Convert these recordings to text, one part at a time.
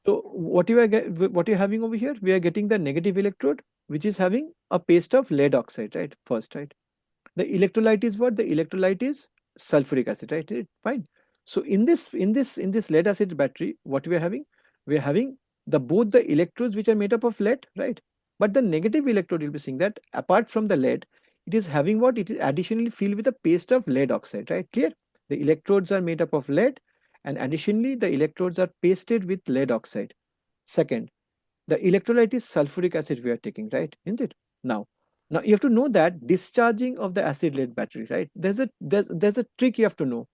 So what you're having over here, we are getting the negative electrode, which is having a paste of lead oxide, right? First, right? The electrolyte is what? The electrolyte is sulfuric acid, right? Fine. So in this lead acid battery, what we are having? We are having the both the electrodes which are made up of lead, right? But the negative electrode, you'll be seeing that apart from the lead, it is having what? It is additionally filled with a paste of lead oxide, right? Clear? The electrodes are made up of lead, and additionally the electrodes are pasted with lead oxide. Second, the electrolyte is sulfuric acid we are taking, right? Isn't it? Now, now you have to know that discharging of the acid lead battery, right? There's a trick you have to know.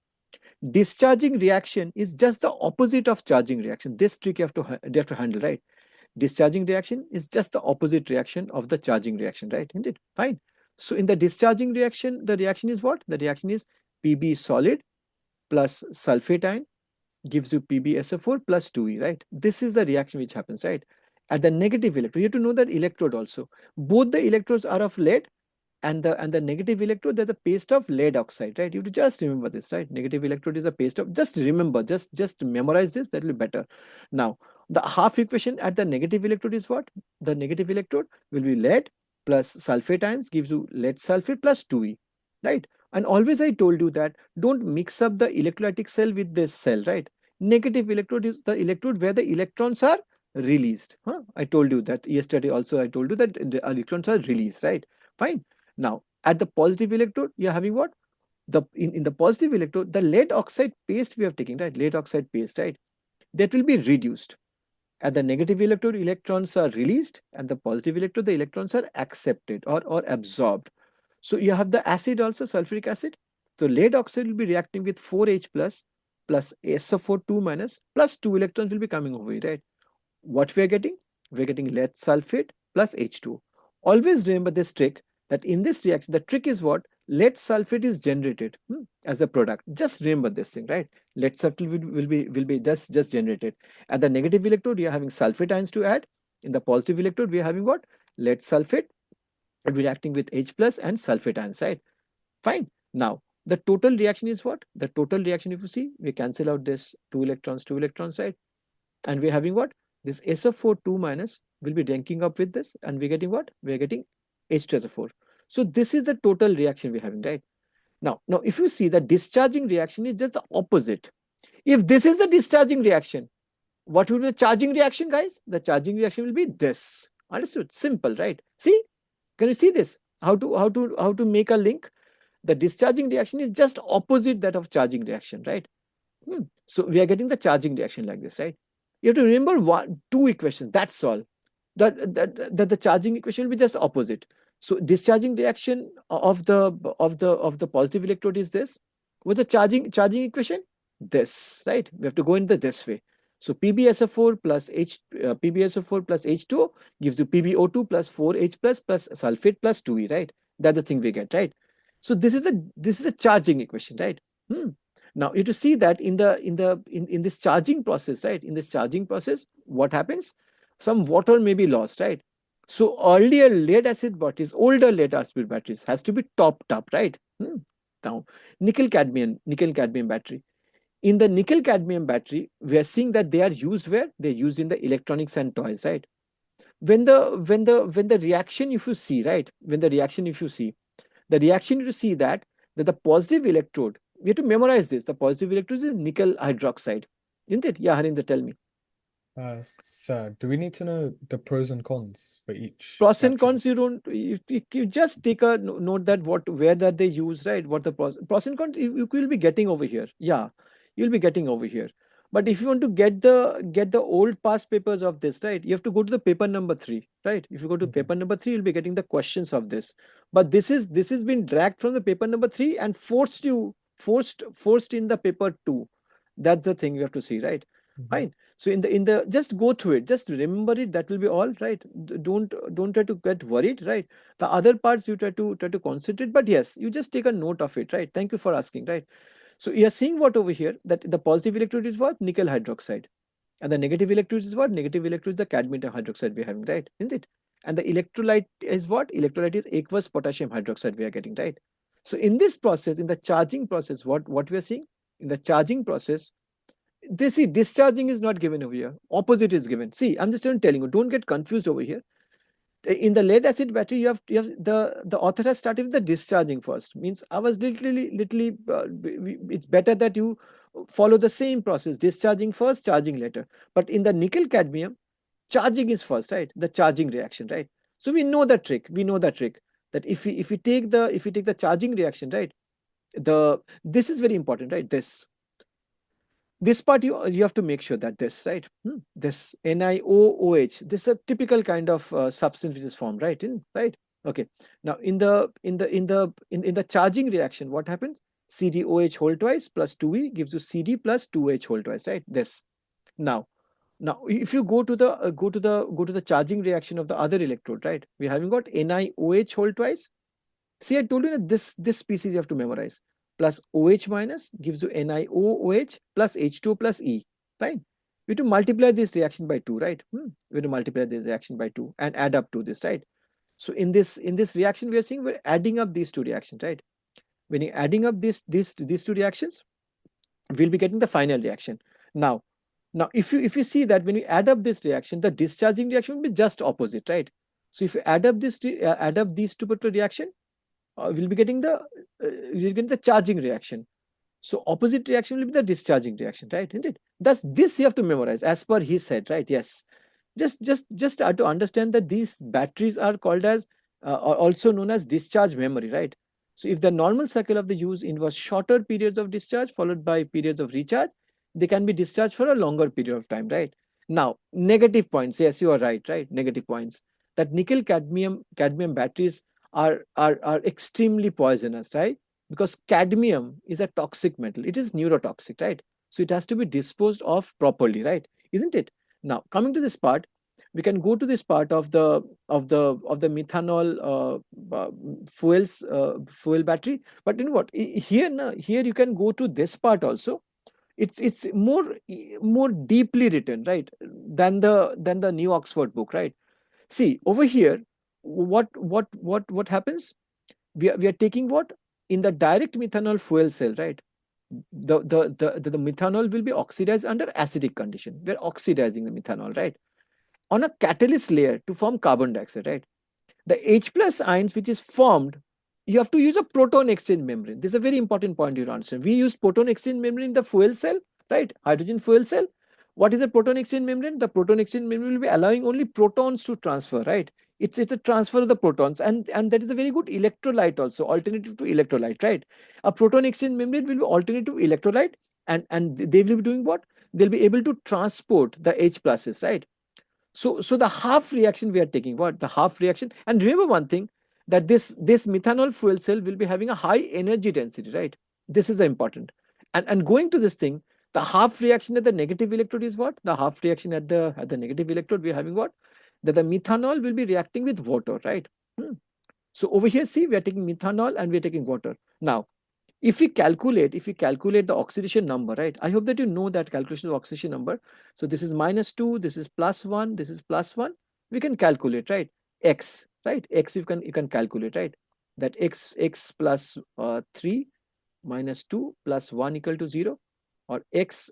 Discharging reaction is just the opposite of charging reaction. This trick you have to handle, right? Discharging reaction is just the opposite reaction of the charging reaction, right? Isn't it? Fine. So in the discharging reaction, the reaction is what? The reaction is Pb solid plus sulfate ion gives you PbSO4 plus 2e, right? This is the reaction which happens, right? At the negative electrode, you have to know that electrode also. Both the electrodes are of lead, and the negative electrode, there's a paste of lead oxide, right? You have to just remember this, right? Negative electrode is a paste of, just remember, just memorize this, that will be better. Now, the half equation at the negative electrode is what? The negative electrode will be lead plus sulfate ions gives you lead sulfate plus 2e, right? And always I told you that don't mix up the electrolytic cell with this cell, right? Negative electrode is the electrode where the electrons are released. I told you that yesterday also. I told you that the electrons are released, right? Fine. Now, at the positive electrode, you are having what? In the positive electrode, the lead oxide paste we have taken, right? Lead oxide paste, right? That will be reduced. At the negative electrode, electrons are released, and the positive electrode, the electrons are accepted or absorbed. So you have the acid also, sulfuric acid. So lead oxide will be reacting with 4H plus SO4 2 minus plus 2 electrons will be coming over here, right? What we are getting? We are getting lead sulfate plus H2. Always remember this trick, that in this reaction, the trick is what? Lead sulfate is generated as a product. Just remember this thing, right? Lead sulfate will be just generated. At the negative electrode, we are having sulfate ions to add. In the positive electrode, we are having what? Lead sulfate reacting with H plus and sulfate ions, right? Fine. Now, the total reaction is what? The total reaction, if you see, we cancel out this two electrons, right? And we're having what? This SO4 2 minus will be linking up with this, and we're getting what? We're getting H2SO4. So this is the total reaction we're having, right? Now, if you see, the discharging reaction is just the opposite. If this is the discharging reaction, what will be the charging reaction, guys? The charging reaction will be this. Understood? Simple, right? See? Can you see this? How to make a link? The discharging reaction is just opposite that of charging reaction, right? So we are getting the charging reaction like this, right? You have to remember two equations. That's all. That the charging equation will be just opposite. So discharging reaction of the positive electrode is this. What's the charging equation? This, right? We have to go in this way. So PbSO4 plus PbSO4 plus H2 gives you PbO2 plus 4H plus sulfate plus 2E, right? That's the thing we get, right? So this is a charging equation, right? Now you have to see that in this charging process, right? In this charging process, what happens? Some water may be lost, right? So earlier lead acid batteries, older lead acid batteries has to be topped up, right? Now nickel cadmium battery. In the nickel cadmium battery, we are seeing that they are used where? They're used in the electronics and toys, right? When the reaction, if you see, right? The reaction you see that the positive electrode, we have to memorize this. The positive electrode is nickel hydroxide, isn't it? Yeah, Harinder, tell me. Sir, do we need to know the pros and cons for each Pros and battery? cons, you don't. You just take a note that where that they use, right? What the pros and cons you will be getting over here. Yeah, you'll be getting over here. But if you want to get the old past papers of this, right, you have to go to the paper number 3, right? If you go to paper number 3, you'll be getting the questions of this. But this has been dragged from the paper number 3 and forced in the paper 2. That's the thing you have to see, right? Fine. So in the just go through it, just remember it. That will be all, right? Don't try to get worried, right? The other parts you try to concentrate, but yes, you just take a note of it, right? Thank you for asking, right? So you are seeing what over here, that the positive electrode is what? Nickel hydroxide. And the negative electrode is what? Negative electrode is the cadmium hydroxide we are having, right? Isn't it? And the electrolyte is what? Electrolyte is aqueous potassium hydroxide we are getting, right? So in this process, in the charging process, what we are seeing? In the charging process, They see discharging is not given over here. Opposite is given. See, I'm just telling you, don't get confused over here. In the lead acid battery, you have the author has started with the discharging first. Means I was literally it's better that you follow the same process, discharging first, charging later. But in the nickel cadmium, charging is first, right? The charging reaction, right? So we know the trick. We know the trick that if we take the charging reaction, right? This is very important, right? This part you have to make sure that this, right, this NiOOH, this is a typical kind of substance which is formed, right, right. Okay, now in the charging reaction, what happens? CdOH whole twice plus 2e gives you Cd plus 2H whole twice, right? This. Now if you go to the charging reaction of the other electrode, right, we having got NiOH whole twice. See, I told you that this species you have to memorize. Plus OH minus gives you NiOOH plus H2 plus E. Fine. We have to multiply this reaction by 2, right? We have to multiply this reaction by 2 and add up to this, right? So in this reaction, we are seeing we're adding up these two reactions, right? When you're adding up these two reactions, we'll be getting the final reaction. Now if you see that when you add up this reaction, the discharging reaction will be just opposite, right? So if you add up these two particular reaction, we'll be getting the charging reaction. So opposite reaction will be the discharging reaction, right? Isn't it? Thus, this you have to memorize as per he said, right? Yes. Just to understand that these batteries are called as or also known as discharge memory, right? So if the normal cycle of the use involves shorter periods of discharge followed by periods of recharge, they can be discharged for a longer period of time, right? Now, negative points. Yes, you are right, right? Negative points. That nickel cadmium batteries are extremely poisonous, right? Because cadmium is a toxic metal. It is neurotoxic, right? So it has to be disposed of properly, right? Isn't it? Now, coming to this part, we can go to this part of the methanol fuel battery. But you know what? Here you can go to this part also. It's more deeply written, right, than the New Oxford book, right? See over here, what happens? We are taking what? In the direct methanol fuel cell, right? The methanol will be oxidized under acidic condition. We are oxidizing the methanol, right, on a catalyst layer to form carbon dioxide, right? The H plus ions which is formed, you have to use a proton exchange membrane. This is a very important point you understand. We use proton exchange membrane in the fuel cell, right? Hydrogen fuel cell. What is a proton exchange membrane? The proton exchange membrane will be allowing only protons to transfer, right? It's a transfer of the protons, and that is a very good electrolyte also, alternative to electrolyte, right? A proton exchange membrane will be alternative to electrolyte, and they will be doing what? They'll be able to transport the H pluses, right? So the half reaction we are taking, what? The half reaction. And remember one thing, that this methanol fuel cell will be having a high energy density, right? This is important. And going to this thing, the half reaction at the negative electrode is what? The half reaction at the negative electrode, we are having what? That the methanol will be reacting with water, right? So over here, see, we are taking methanol and we are taking water. Now, if we calculate the oxidation number, right? I hope that you know that calculation of oxidation number. So this is -2, this is +1, this is +1. We can calculate, right? X, right? X you can calculate, right? That x plus 3 minus 2 plus 1 equal to 0, or x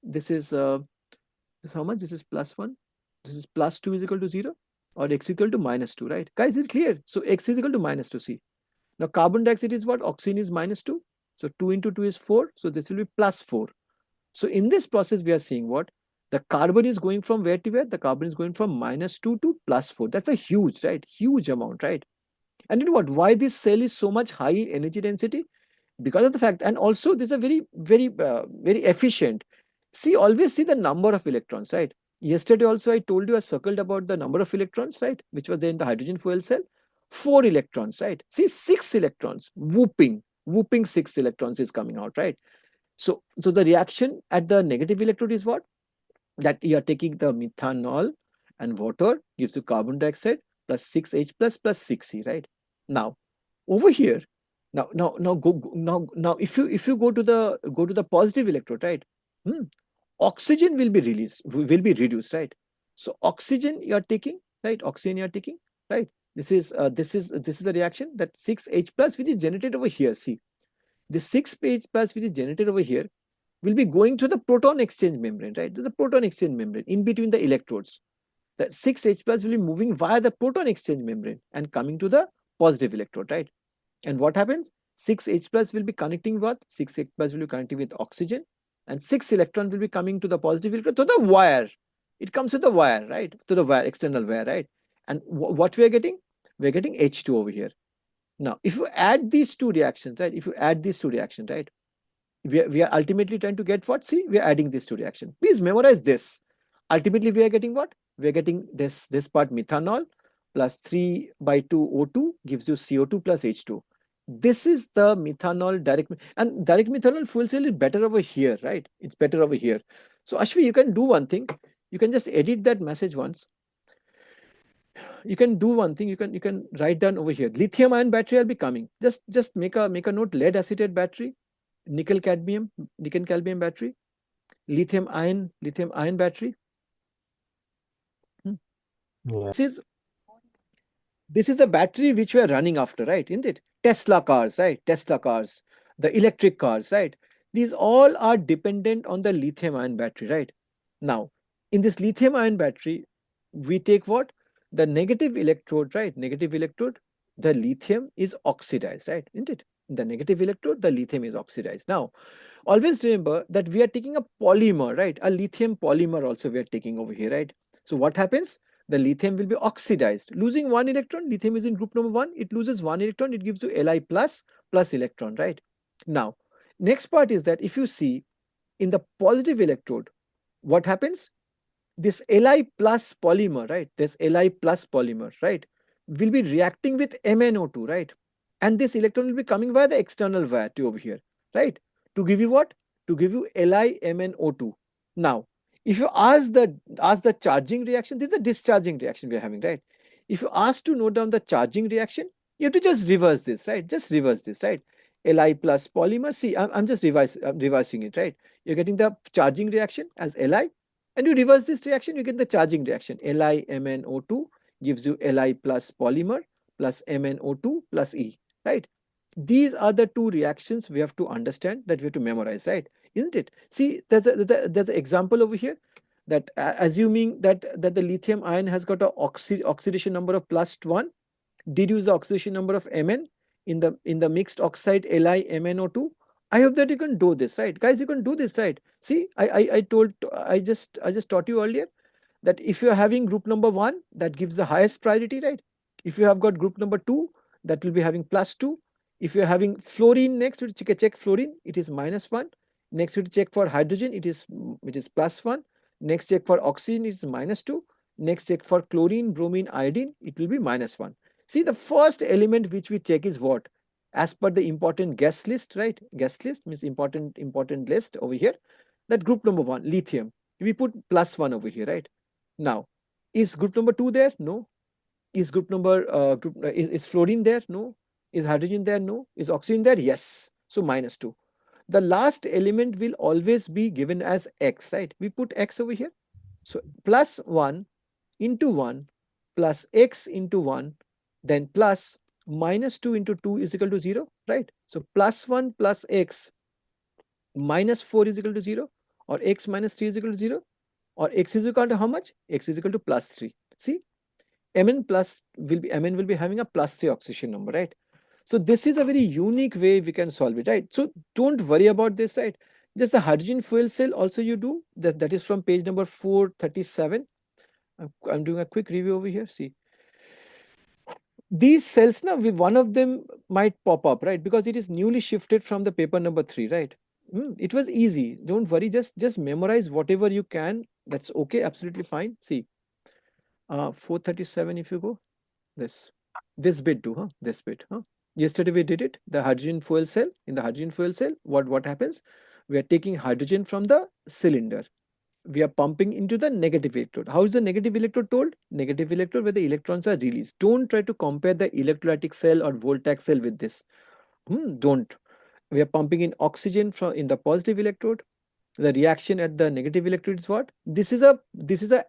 this is how much? This is +1. This is +2 is equal to 0, or x equal to -2, right? Guys, is it clear? So x is equal to -2. See. Now carbon dioxide is what? Oxygen is -2. So 2 into 2 is 4. So this will be +4. So in this process, we are seeing what? The carbon is going from where to where? The carbon is going from -2 to +4. That's a huge, right? Huge amount, right? And you know what? Why this cell is so much high in energy density? Because of the fact, and also this is a very efficient. See, always see the number of electrons, right? Yesterday also I told you, I circled about the number of electrons, right, which was there in the hydrogen fuel cell. 4 electrons, right? See, 6 electrons, whooping 6 electrons is coming out, right? So the reaction at the negative electrode is what? That you are taking the methanol and water gives you carbon dioxide plus 6H plus 6C, right? Now over here, now if you go to the positive electrode, right? Oxygen will be reduced, right? So oxygen you are taking, right? Oxygen you are taking, right? This is the reaction, that 6H plus which is generated over here. See, the 6H plus which is generated over here will be going to the proton exchange membrane, right? There's a proton exchange membrane in between the electrodes. The 6H plus will be moving via the proton exchange membrane and coming to the positive electrode, right? And what happens? 6H plus will be connecting what? 6H plus will be connecting with oxygen, and 6 electron will be coming to the positive electrode to the wire. It comes to the wire, right? To the wire, external wire, right? And what we are getting? We are getting H2 over here. Now, if you add these two reactions, right? If you add these two reactions, right? We are ultimately trying to get what? See, we are adding these two reactions. Please memorize this. Ultimately, we are getting what? We are getting this part methanol plus 3 by 2 O2 gives you CO2 plus H2. This is the methanol direct, and direct methanol fuel cell is better over here, right? It's better over here. So Ashvi, you can do one thing. You can just edit that message once. You can do one thing. You can write down over here. Lithium ion battery will be coming. Just make a note. Lead acetate battery, nickel cadmium battery, lithium ion battery. Yeah. This is a battery which we are running after, right? Isn't it? Tesla cars, right? Tesla cars, the electric cars, right? These all are dependent on the lithium ion battery, right? Now, in this lithium ion battery, we take what? The negative electrode, right? Negative electrode, the lithium is oxidized, right? Isn't it? In the negative electrode, the lithium is oxidized. Now, always remember that we are taking a polymer, right? A lithium polymer also we are taking over here, right? So what happens? The lithium will be oxidized, losing one electron. Lithium is in group number 1. It loses one electron. It gives you Li plus electron, right? Now, next part is that if you see in the positive electrode, what happens? This Li plus polymer, right? This Li plus polymer, right? Will be reacting with MnO2, right? And this electron will be coming via the external wire to over here, right? To give you what? To give you LiMnO2. Now, if you ask the charging reaction, this is a discharging reaction we are having, right? If you ask to note down the charging reaction, you have to just reverse this, right? Just reverse this, right? Li plus polymer. See, I'm just reversing it, right? You're getting the charging reaction as Li, and you reverse this reaction, you get the charging reaction. LiMnO2 gives you Li plus polymer plus MnO2 plus E, right? These are the two reactions we have to understand, that we have to memorize, right? Isn't it? See, there's an example over here that assuming that the lithium ion has got a oxidation number of +1, deduce the oxidation number of Mn in the mixed oxide LiMnO2. I hope that you can do this, right? Guys, you can do this, right? See, I just taught you earlier that if you are having group number 1, that gives the highest priority, right? If you have got group number 2, that will be having +2. If you are having fluorine next, we check fluorine, it is -1. Next, we check for hydrogen, it is +1. Next, check for oxygen, it is -2. Next, check for chlorine, bromine, iodine, it will be -1. See, the first element which we check is what? As per the important guest list, right? Guest list means important list over here. That group number 1, lithium, we put +1 over here, right? Now, is group number 2 there? No. Is group number is fluorine there? No. Is hydrogen there? No. Is oxygen there? Yes. So -2. The last element will always be given as X, right? We put X over here. So +1 into 1 plus X into 1, then plus -2 into 2 is equal to 0, right? So +1 plus X -4 is equal to 0, or X minus 3 is equal to 0, or X is equal to how much? X is equal to +3. See, Mn will be having a +3 oxidation number, right? So this is a very unique way we can solve it, right? So don't worry about this, right? Just the hydrogen fuel cell also you do, that is from page number 437. I'm doing a quick review over here. See, these cells now, one of them might pop up, right? Because it is newly shifted from the paper number 3, right? It was easy. Don't worry. Just memorize whatever you can. That's okay. Absolutely fine. See, 437. If you go, this bit too, huh? This bit, huh? Yesterday we did it. The hydrogen fuel cell. In the hydrogen fuel cell, what happens? We are taking hydrogen from the cylinder. We are pumping into the negative electrode. How is the negative electrode told? Negative electrode where the electrons are released. Don't try to compare the electrolytic cell or Voltac cell with this. Don't. We are pumping in oxygen in the positive electrode. The reaction at the negative electrode is what? This is a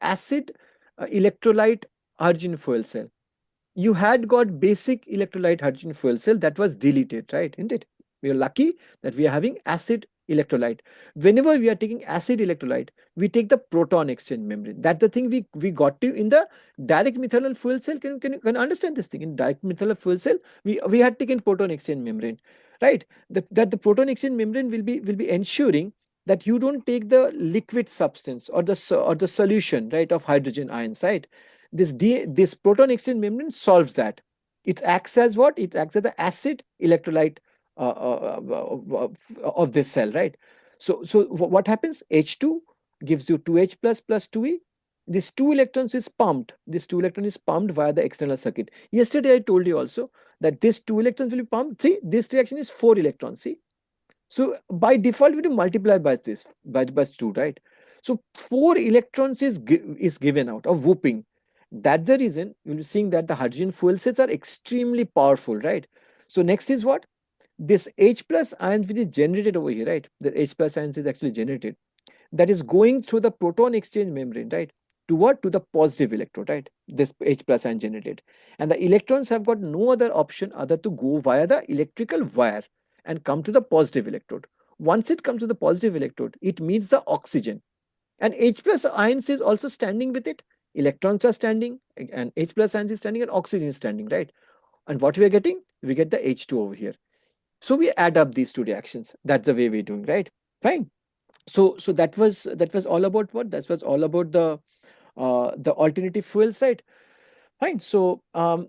acid electrolyte hydrogen fuel cell. You had got basic electrolyte hydrogen fuel cell that was deleted, right? Isn't it? We are lucky that we are having acid electrolyte. Whenever we are taking acid electrolyte, we take the proton exchange membrane. That's the thing we got to in the direct methanol fuel cell. Can you understand this thing? In direct methanol fuel cell, we had taken proton exchange membrane, right? That the proton exchange membrane will be ensuring that you don't take the liquid substance or the solution, right, of hydrogen ions, right? This proton exchange membrane solves that. It acts as what? It acts as the acid electrolyte of this cell, right? So what happens? H2 gives you 2H plus 2E. This 2 electrons is pumped. This 2 electron is pumped via the external circuit. Yesterday I told you also that this 2 electrons will be pumped. See, this reaction is 4 electrons. See, so by default, we do multiply by this by 2, right? So 4 electrons is given out of whooping. That's the reason you'll be seeing that the hydrogen fuel cells are extremely powerful, right? So next is what? This H plus ions which is generated over here, right? The H plus ions is actually generated. That is going through the proton exchange membrane, right? To what? To the positive electrode, right? This H plus ion generated. And the electrons have got no other option other to go via the electrical wire and come to the positive electrode. Once it comes to the positive electrode, it meets the oxygen. And H plus ions is also standing with it. Electrons are standing and H plus ions is standing and oxygen is standing, right? And what we are getting? We get the H2 over here. So we add up these two reactions. That's the way we're doing, right? Fine. So that was all about what? That was all about the alternative fuel side. Fine. So